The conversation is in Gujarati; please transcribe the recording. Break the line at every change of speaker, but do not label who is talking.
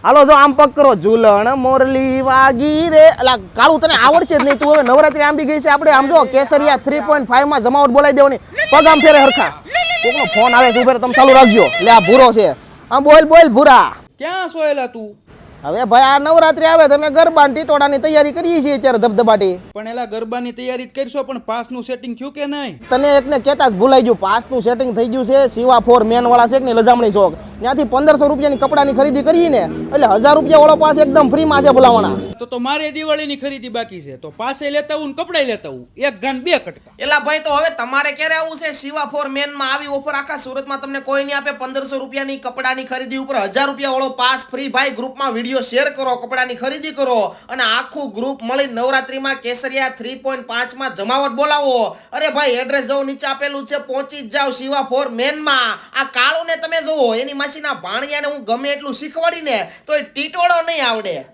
હાલો જો આમ પગ કરો ઝૂલણ મોરલી વાગી રે અલા કાળું તને આવડશે જ નહીં તું હવે નવરાત્રી આંબી ગઈ છે આપણે આમ જો કેસરિયા 3.5 માં જમાવટ બોલાવી દેવાની પગ આમ ફેરે હરખા કોકનો ફોન આવે છે ઉભેરે તમે ચાલુ રાખજો લે આ ભૂરો છે આમ બોલ બોલ ભૂરા
ક્યાં સોયેલા તું?
હવે ભાઈ આ નવરાત્રી આવે તમે ગરબા ટીટોડાની તૈયારી કરીએ છીએ અત્યારે ધબધબાટી
પણ એલા ગરબાની તૈયારી જ કરશો પણ પાસનું સેટિંગ થયું કે નહીં?
તને એકને કહેતા જ ભૂલાઈ ગયું પાસનું સેટિંગ થઈ ગયું છે શિવા 4 મેન વાળા છે કે ની લજામણી ચોક ત્યાંથી 1500 રૂપિયાની કપડાની ખરીદી કરીએ ને એટલે 1000 રૂપિયા વાળો પાસ એકદમ ફ્રીમાં છે ભલાવાના.
તો મારે દિવાળીની ખરીદી બાકી છે તો પાસે લેતા આવું ને કપડાય લેતા આવું એક ગાન બે કટકા.
એલા ભાઈ તો હવે તમારે ક્યારે આવું છે? શિવા 4 મેન માં આવી ઓફર આખા સુરતમાં તમને કોઈ નહીં આપે. 1500 રૂપિયાની કપડાની ખરીદી ઉપર 1000 રૂપિયા વાળો પાસ ફ્રી. ભાઈ ગ્રુપમાં વિડીયો શેર કરો, કપડાની ખરીદી કરો અને આખું ગ્રુપ મળી નવરાત્રીમાં કેસરિયા 3.5 માં જમાવટ બોલાવો. અરે ભાઈ એડ્રેસ જો નીચે આપેલું છે પહોંચી જ જાવ શિવા 4 મેન માં. આ કાળું ને તમે જોવો એની માસીના ભાણિયાને હું ગમે એટલું શીખવાડીને તોય ટીટોળો નહીં આવડે.